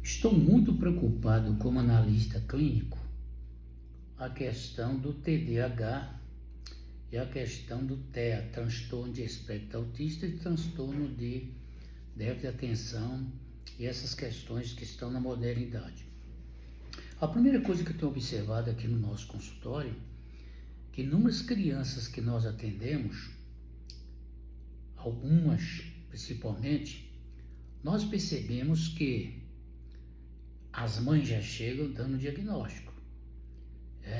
Estou muito preocupado como analista clínico a questão do TDAH e a questão do TEA, transtorno de espectro autista e transtorno de déficit de atenção e essas questões que estão na modernidade. A primeira coisa que eu tenho observado aqui no nosso consultório, que inúmeras crianças que nós atendemos, algumas principalmente, nós percebemos que as mães já chegam dando diagnóstico.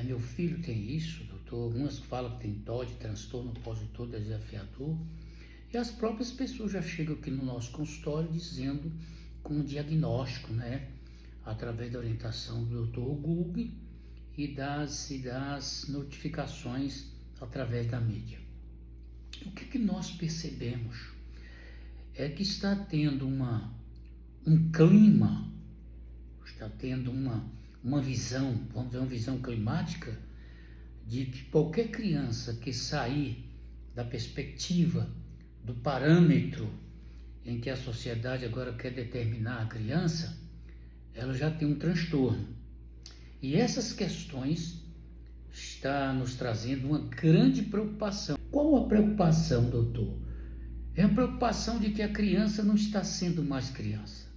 Meu filho tem isso, doutor. Umas falam que tem TOD, transtorno opositor desafiador. E as próprias pessoas já chegam aqui no nosso consultório dizendo com diagnóstico, através da orientação do doutor Google e das notificações através da mídia. O que nós percebemos é que está tendo um clima, está tendo uma visão, vamos dizer, uma visão climática, de que qualquer criança que sair da perspectiva, do parâmetro em que a sociedade agora quer determinar a criança, ela já tem um transtorno. E essas questões estão nos trazendo uma grande preocupação. Qual a preocupação, doutor? É a preocupação de que a criança não está sendo mais criança.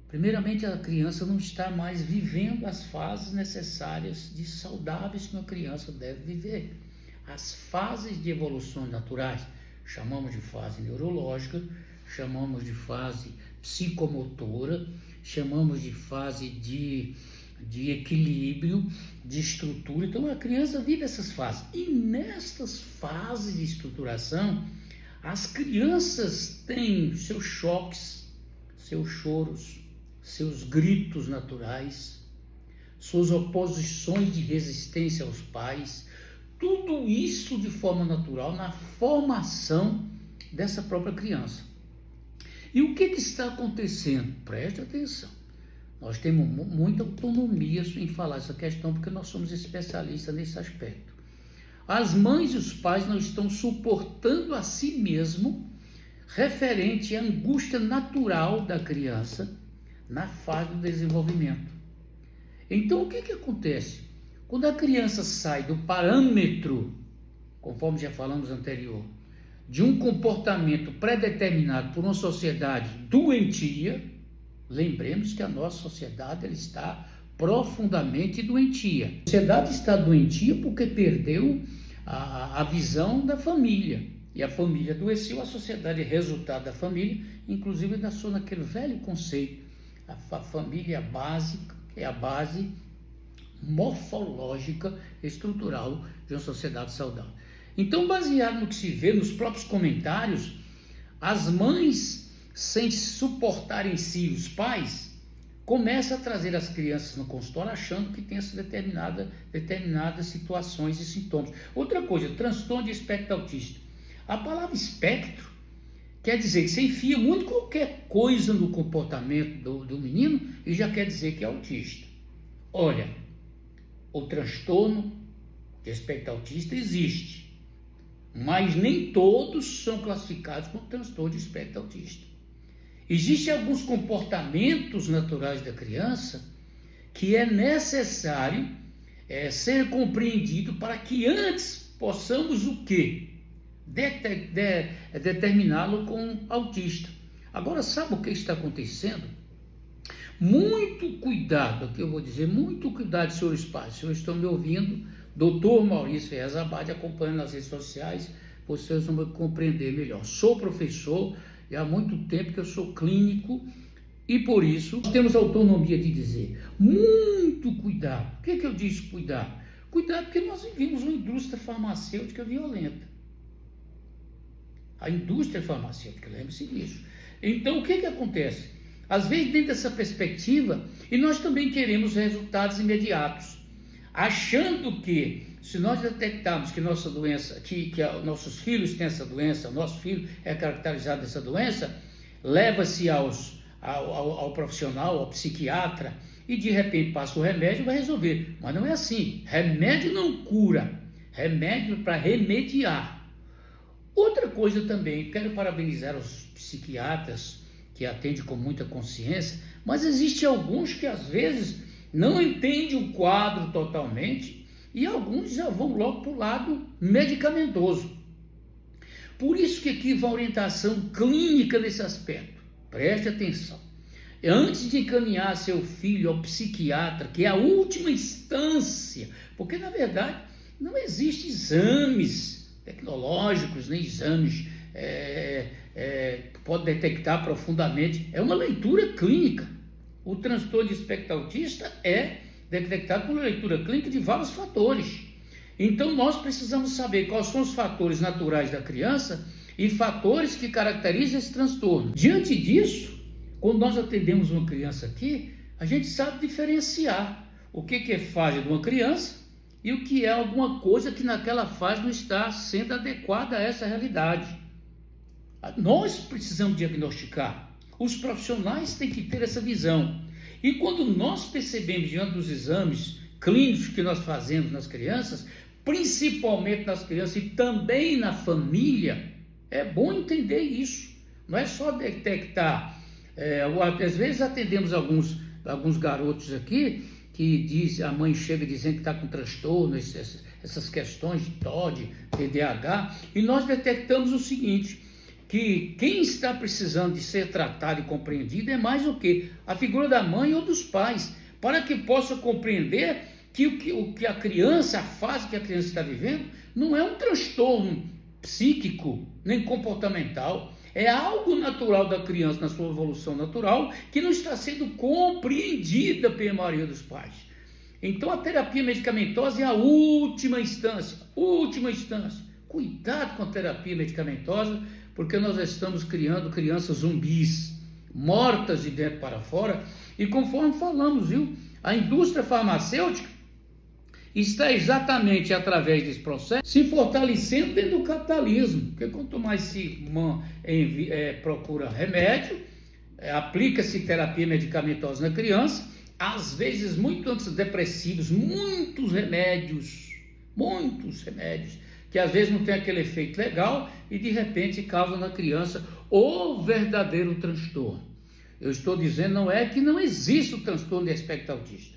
Primeiramente, a criança não está mais vivendo as fases necessárias de saudáveis que uma criança deve viver. As fases de evoluções naturais, chamamos de fase neurológica, chamamos de fase psicomotora, chamamos de fase de equilíbrio, de estrutura. Então, a criança vive essas fases. E nestas fases de estruturação, as crianças têm seus choques, seus choros, seus gritos naturais, suas oposições de resistência aos pais, tudo isso de forma natural na formação dessa própria criança. E o que está acontecendo? Preste atenção. Nós temos muita autonomia em falar essa questão porque nós somos especialistas nesse aspecto. As mães e os pais não estão suportando a si mesmo referente à angústia natural da criança na fase do desenvolvimento. Então, o que acontece? Quando a criança sai do parâmetro, conforme já falamos anterior, de um comportamento pré-determinado por uma sociedade doentia, lembremos que a nossa sociedade ela está profundamente doentia. A sociedade está doentia porque perdeu a visão da família. E a família adoeceu, a sociedade é resultado da família, inclusive nasceu naquele velho conceito. A família básica é a base morfológica, estrutural de uma sociedade saudável. Então, baseado no que se vê nos próprios comentários, as mães, sem suportar em si os pais, começam a trazer as crianças no consultório achando que tem essa determinadas situações e sintomas. Outra coisa, transtorno de espectro autista. A palavra espectro quer dizer que você enfia muito qualquer coisa no comportamento do menino e já quer dizer que é autista. Olha, o transtorno de espectro autista existe, mas nem todos são classificados como transtorno de espectro autista. Existem alguns comportamentos naturais da criança que é necessário ser compreendido para que antes possamos o quê? Determiná-lo como autista. Agora, sabe o que está acontecendo? Muito cuidado, aqui eu vou dizer, muito cuidado, senhores pais. Se vocês estão me ouvindo, doutor Maurício Ferraz Abad, acompanhando nas redes sociais, vocês vão compreender melhor. Sou professor e há muito tempo que eu sou clínico e por isso temos autonomia de dizer, muito cuidado. O que eu disse cuidado? Cuidado porque nós vivemos uma indústria farmacêutica violenta. A indústria farmacêutica, lembre-se disso. Então, o que acontece? Às vezes, dentro dessa perspectiva, e nós também queremos resultados imediatos, achando que, se nós detectarmos que nossa doença, que nossos filhos têm essa doença, nosso filho é caracterizado dessa doença, leva-se ao profissional, ao psiquiatra, e de repente passa o remédio e vai resolver. Mas não é assim. Remédio não cura. Remédio para remediar. Outra coisa também, quero parabenizar os psiquiatras que atende com muita consciência, mas existem alguns que às vezes não entendem o quadro totalmente e alguns já vão logo para o lado medicamentoso. Por isso que aqui vai a orientação clínica nesse aspecto. Preste atenção. Antes de encaminhar seu filho ao psiquiatra, que é a última instância, porque na verdade não existem exames tecnológicos, nem exames que podem detectar profundamente. É uma leitura clínica. O transtorno de espectro autista é detectado por uma leitura clínica de vários fatores. Então nós precisamos saber quais são os fatores naturais da criança e fatores que caracterizam esse transtorno. Diante disso, quando nós atendemos uma criança aqui, a gente sabe diferenciar o que é fase de uma criança e o que é alguma coisa que naquela fase não está sendo adequada a essa realidade. Nós precisamos diagnosticar. Os profissionais têm que ter essa visão. E quando nós percebemos diante dos exames clínicos que nós fazemos nas crianças, principalmente nas crianças e também na família, é bom entender isso. Não é só detectar. Às vezes atendemos alguns garotos aqui que diz, a mãe chega dizendo que está com transtorno, essas questões de TOD, TDAH, e nós detectamos o seguinte, que quem está precisando de ser tratado e compreendido é mais o quê? A figura da mãe ou dos pais, para que possa compreender que o que a criança, a fase que a criança está vivendo, não é um transtorno psíquico nem comportamental, é algo natural da criança na sua evolução natural que não está sendo compreendida pela maioria dos pais. Então a terapia medicamentosa é a última instância, Cuidado com a terapia medicamentosa, porque nós estamos criando crianças zumbis, mortas de dentro para fora, e conforme falamos, a indústria farmacêutica está exatamente através desse processo se fortalecendo dentro do capitalismo, porque quanto mais se procura remédio, aplica-se terapia medicamentosa na criança, às vezes muito antidepressivos, muitos remédios, que às vezes não tem aquele efeito legal e de repente causa na criança o verdadeiro transtorno. Eu estou dizendo não é que não existe o transtorno de espectro autista.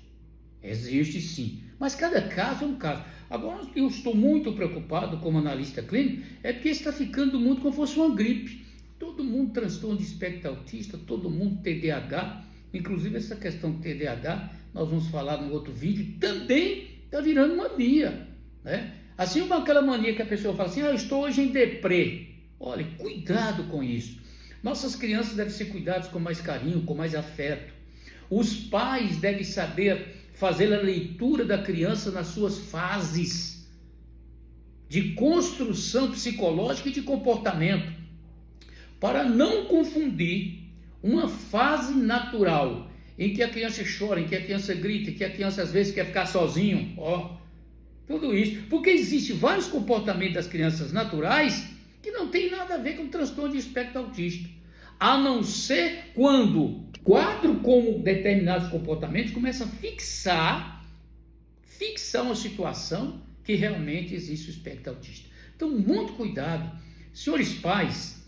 Existe sim, mas cada caso é um caso. Agora, eu estou muito preocupado como analista clínico, é porque está ficando muito como se fosse uma gripe. Todo mundo transtorno de espectro autista, todo mundo TDAH, inclusive essa questão do TDAH, nós vamos falar no outro vídeo, também está virando mania, né? Assim como aquela mania que a pessoa fala assim, eu estou hoje em deprê. Olha, cuidado com isso. Nossas crianças devem ser cuidadas com mais carinho, com mais afeto. Os pais devem saber fazer a leitura da criança nas suas fases de construção psicológica e de comportamento, para não confundir uma fase natural em que a criança chora, em que a criança grita, em que a criança às vezes quer ficar sozinho, tudo isso, porque existem vários comportamentos das crianças naturais que não tem nada a ver com o transtorno de espectro autista, a não ser quando quadro como determinados comportamentos começa a fixar uma situação que realmente existe o espectro autista. Então, muito cuidado. Senhores pais,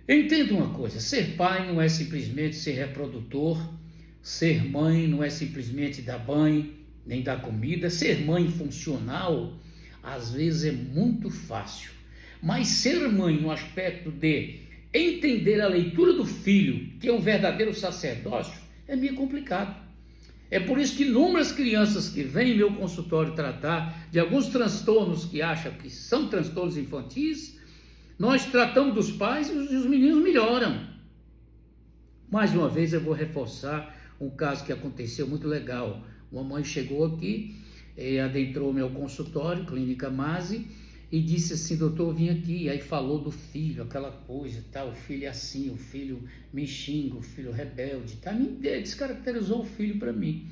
entendam uma coisa, ser pai não é simplesmente ser reprodutor, ser mãe não é simplesmente dar banho, nem dar comida. Ser mãe funcional, às vezes é muito fácil, mas ser mãe no aspecto de entender a leitura do filho, que é um verdadeiro sacerdócio, é meio complicado. É por isso que inúmeras crianças que vêm em meu consultório tratar de alguns transtornos que acham que são transtornos infantis, nós tratamos dos pais e os meninos melhoram. Mais uma vez eu vou reforçar um caso que aconteceu muito legal. Uma mãe chegou aqui, adentrou meu consultório, Clínica Mase, e disse assim, doutor, eu vim aqui, e aí falou do filho, aquela coisa, tá? O filho é assim, o filho me xinga, o filho rebelde, tá? Me descaracterizou o filho para mim.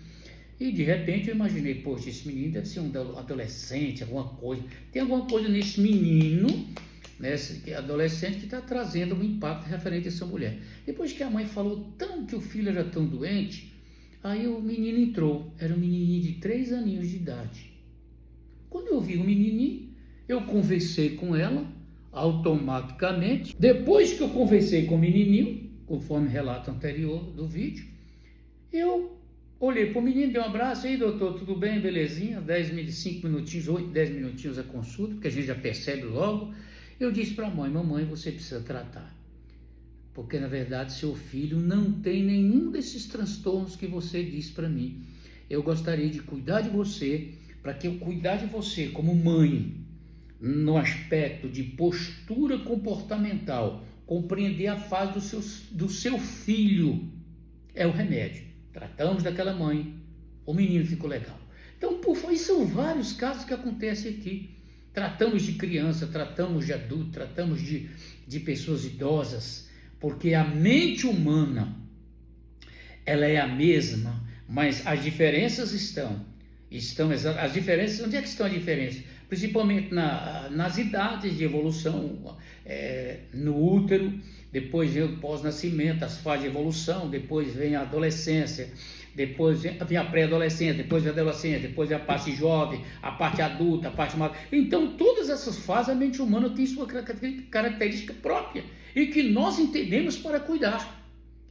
E de repente eu imaginei, poxa, esse menino deve ser um adolescente, alguma coisa. Tem alguma coisa nesse menino, nesse adolescente, que está trazendo um impacto referente a essa mulher. Depois que a mãe falou tanto que o filho era tão doente, aí o menino entrou, era um menininho de 3 aninhos de idade. Quando eu vi o menininho, eu conversei com ela automaticamente. Depois que eu conversei com o menininho, conforme relato anterior do vídeo. Eu olhei para o menino, dei um abraço, aí doutor, tudo bem, belezinha, 5 minutinhos, 8, 10 minutinhos a consulta, porque a gente já percebe logo. Eu disse para a mãe, mamãe, você precisa tratar, porque na verdade seu filho não tem nenhum desses transtornos que você disse para mim. Eu gostaria de cuidar de você, para que eu cuidar de você como mãe, no aspecto de postura comportamental, compreender a fase do seu filho, é o remédio. Tratamos daquela mãe, o menino ficou legal. Então, são vários casos que acontecem aqui. Tratamos de criança, tratamos de adulto, tratamos de pessoas idosas, porque a mente humana, ela é a mesma, mas as diferenças as diferenças, onde é que estão as diferenças? Principalmente nas idades de evolução, no útero, depois vem o pós-nascimento, as fases de evolução, depois vem a adolescência, depois vem a pré-adolescência, depois vem a adolescência, depois vem a parte jovem, a parte adulta, a parte madura. Então, todas essas fases, a mente humana tem sua característica própria e que nós entendemos para cuidar,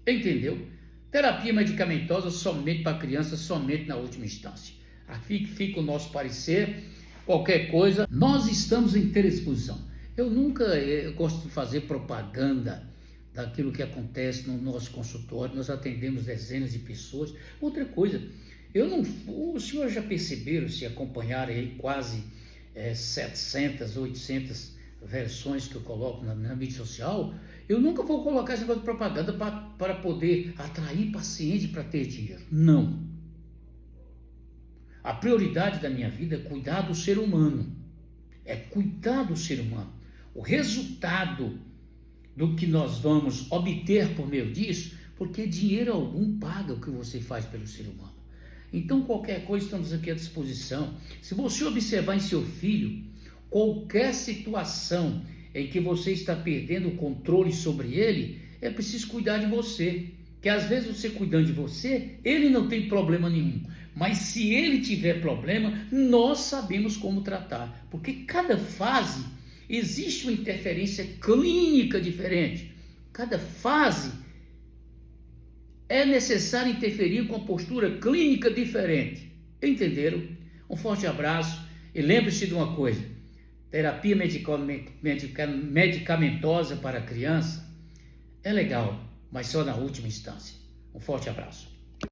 entendeu? Terapia medicamentosa somente para criança, somente na última instância. Aqui fica o nosso parecer. Qualquer coisa, nós estamos em inteira disposição. Eu gosto de fazer propaganda daquilo que acontece no nosso consultório. Nós atendemos dezenas de pessoas. Outra coisa, os senhores já perceberam, se acompanharem aí quase 700, 800 versões que eu coloco na mídia social, eu nunca vou colocar esse negócio de propaganda para poder atrair paciente para ter dinheiro. Não. A prioridade da minha vida é cuidar do ser humano. É cuidar do ser humano. O resultado do que nós vamos obter por meio disso, porque dinheiro algum paga o que você faz pelo ser humano. Então, qualquer coisa, estamos aqui à disposição. Se você observar em seu filho, qualquer situação em que você está perdendo o controle sobre ele, é preciso cuidar de você. Que às vezes você cuidando de você, ele não tem problema nenhum. Mas se ele tiver problema, nós sabemos como tratar. Porque cada fase existe uma interferência clínica diferente. Cada fase é necessário interferir com a postura clínica diferente. Entenderam? Um forte abraço e lembre-se de uma coisa. Terapia medicamentosa para criança é legal, mas só na última instância. Um forte abraço.